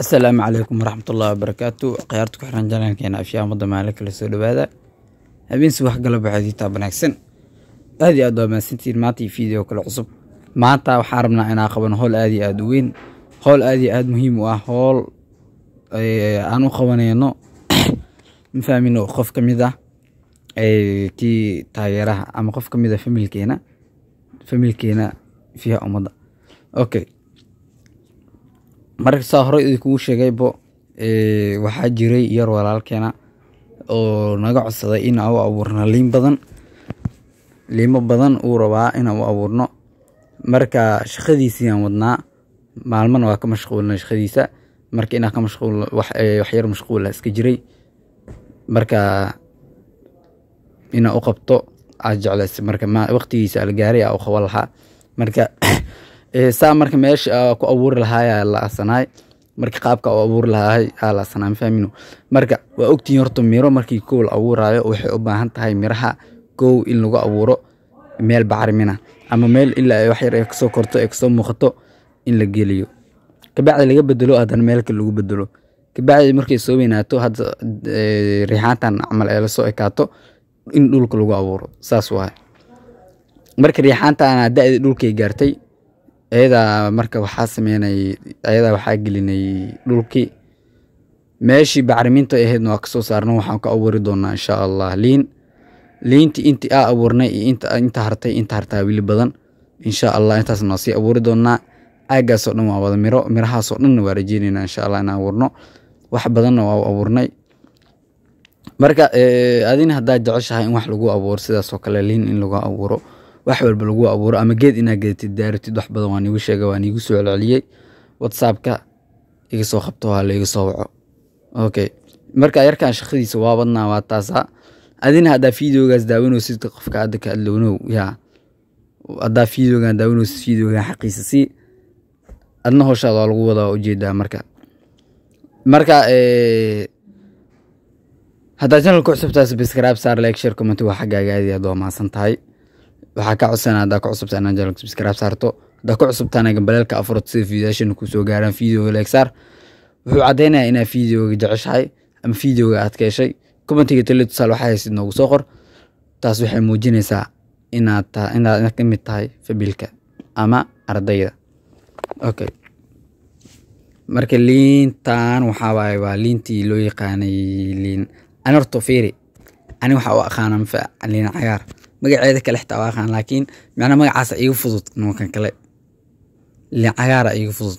السلام عليكم ورحمة الله وبركاته. قيارتك وحران جلان كينا أشياء مضى مالك لسولو بهذا هبين سواح قلب عادي تابنا أكسن هذه أدوى ما سنتين ماتي فيديو كل عصب ماتا وحاربنا أنا قبنا هول هذه أدوين هول هذه أد مهم وهول أنا قبنا إنه مفهمينه خوف كميدا تي تايرها أما خوف كميدا فميل كينا فيها أمضى أوكي marka saa hore idinku sheegaybo waxa jiray yar walaalkeena oo naga codsaday in aan u abuurno liimo badan uu rabaa in aan u abuurno marka shaqadiisii aan wadnaa maalman waa ka mashquulnay shaqadiisa marka inaan ka mashquul wax yar mashquul iska jiray marka ina u qabto ajeclays marka ma waqtigiisa la gaaray oo qaban lahaa marka saa marka meesha ku abuur lahaay la asanaay marka qaabka oo abuur lahaay la asanaay fahmino marka waa ogtiin horto miro markii kool abuuraayo waxay u baahan tahay miraha koow in lagu abuuro meel bacrimina ama meel ilaa wax yar ay ka soo korto ay ka soo muuqato in la geliyo kabacdi laga bedelo adan meel kale lagu bedelo kabacdi markay soo weynaato hadda riixaantan amal ay la soo ekaato in dhulka lagu abuuro saas waay marka riixaantan daa'id dhulkay gaartay ayada marka waxa sameynay ayada waxa gelinay dhulkii meeshii bacriminta ahayd waa ka soo saarnaa waxaan ka abuuri doonaa insha Allah liinti inta abuurnay inta hartay wili badan insha Allah intaas noo sii abuuri doonaa aagaas oo dhan waa wada mirahaas oo dhan waa rajeenayna insha Allah inaan abuurno wax badan waa abuurnay marka adina hadaa jeceshahay in wax lagu abuuro sidaas oo kale liin in lagu abuuro wax walba lagu abuuro ama geed ina geedtid daartid wax badan waan igu sheegay waan igu soo celceliyay WhatsApp-ka iga soo qabto waa la iga soo waco okay marka yarkaan shaqadiisa waa badnaa waa taasa adina hadaa fiidiyogaas daawanaysid qofka aad ka adloono ya hadaa fiidiyogan daawanaysid fiidiyogan xaqiisa si adna hawshaada waa lagu wada ujeedaa marka hadaa channel ku cusubtaas subscribe saar like share comment waa xagaaga aad iyo maasan tahay waxa ka codsanaa hadaa ku cusubtaan aan channel subscribe saarto hadaa ku cusubtaan gambaleelka afrood si fiidiyashana ku soo gaaraan fiidiyooga like saar wuxuu cadeynayaa inaa fiidiyooga jeceshahay ama fiidiyooga aad ka heshay commentiga talo tusaal waxa haysid noogu soo qor taas waxay muujinaysaa inaad ka mid tahay fabilka ama ardayda okay marka liintan waxa waa liintii loo yaqaanay liin anarto fiiri ani waxa uu aqaanaa liin cagaar magaceeda kale xitaa waa aqaan laakiin macna magacaas igu fudud noocan kale liin cagaar igu fudud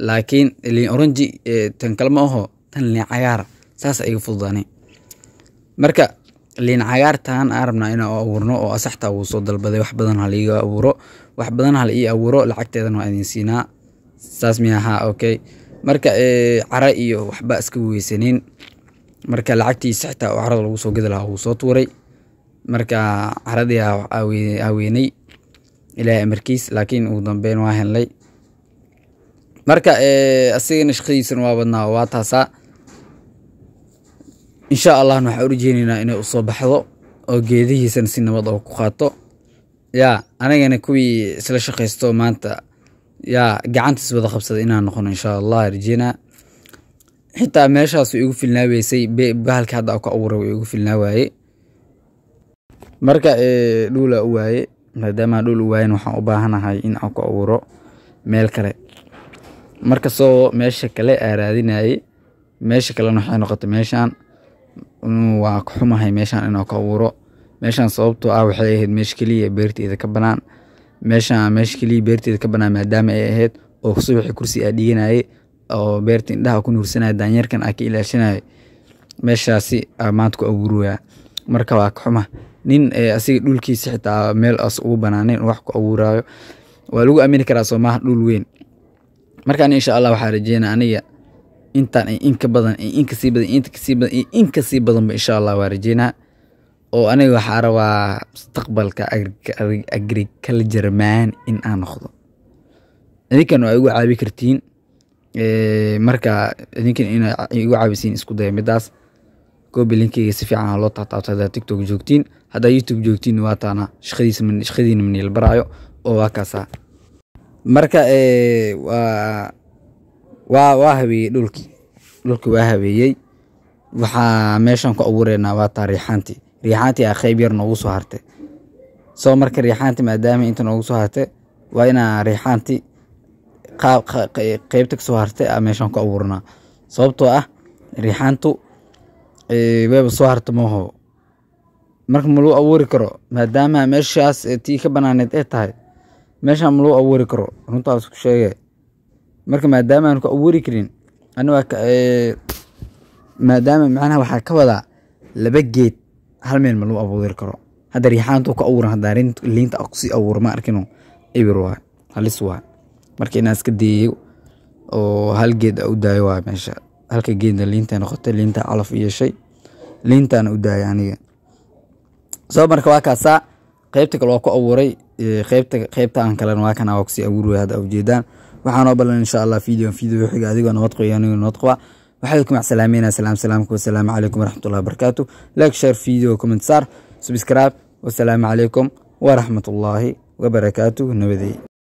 laakiin liin orange tan kale ma aho tan liin cagaar saas igu fududaanay marka liin cagaartan arabna ina abuurno oo asaxta uu soo dalbaday wax badan hal iga abuuro wax badan hal ii abuuro lacagteedana waa idin siinaa saas miyaha okay marka cara iyo waxba iska weysaneen marka lacagtiisa xitaa oo carada lagu soo gadi lahaa uu soo tuuray marka caradii aaweynay ilaa markiis laakiin uu dambeyn waa helay marka asigana shaqadiisana waa badnaa waa taasa insha Allah waxaan u rajeynaynaa inay u soo baxdo oo geedihiisana si nabad oo ku qaato ya anagana kuwii isla shaqeysto maanta ya gacantiis wada qabsaday inaan noqono insha Allah rajeena xitaa meeshaas igu filnaaweysay bahalka hadda ku abuuray igu filnaawaaye marka dhula u waaye maadaama dhul u waayeen waxaan u baahanahay in aan ku abuuro meel kale marka soo meesha kale aaraadinayay meesha kale waxay noqotay meeshan waa ku xumahay meeshan inaan ku abuuro meeshan sababtoo waxay ahayd meesha kaliya beerteeda ka banaan meesha kaliya beerteeda ka banaan maadaama ay ahayd oo subaxii kursi dhiganayay oo beerta indhaha ku nuursanay daanyarkan ka ilaashanay meeshaasi maanta ku abuuraya marka waa ku xumaa nin asiga dhulkiisa xitaa meel as ugu banaaneen wax ku abuuraayo waa lagu aamini karaa Soomaaliya dhul weyn marka insha Allah waxa rajeynaa aniga intaan in ka badan in ka sii badan insha Allah waa rajeynaa oo aniga waxa rabaa mustaqbalka agriculture man in aan noqdo idinkan waa igu caabi kartiin marka idinkan in igu caabisiin isku day midaas كوبي لينكي سفي عن الله تعطى تيك توك جوكتين هذا يوتيوب جوكتين واتانا شخدين من البرايو او واكاسا marka وهبي دولكي وهبيي waxaa meeshan ku abuureynaa waa taariixanti riixanti ah qayb yar noogu soo hartay soo marka riixanti maadaama inta noogu soo hartay waa ina riixanti qaybta ka soo hartay meeshan ku abuurnaa sababtoo ah riixantu wayba soo hartay mooho marka ma loo abuuri karo maadaama meeshaas tii ka banaaneed ay tahay meeshan ma loo abuuri karo runtaa isku sheegay marka maadaama aan ku abuuri karin aniga maadaama macnaha waxaa ka wadaa laba geed hal meel ma loo abuuri karo hadda riixaantu ku abuuran hadda liinta aqsi abuur ma arkino ibir waa halis waa marka inaan iska deeyo oo hal geed u daayo waa meesha halka geedna liinta noqotay liinta calaf iyo shay liintaana u daayo aniga soo marka waa kaasa qaybta kale waa ku abuuray qaybta aan kale waa kana waa si abuur hada ujeedaan waxaan oo balan insha Allah video xiga adigoo nabad qoyaan nabad qaba وحياكم مع سلامين سلامكم والسلام عليكم ورحمة الله وبركاته لايك شير فيديو كومنت صار سبسكرايب والسلام عليكم ورحمة الله وبركاته نبذي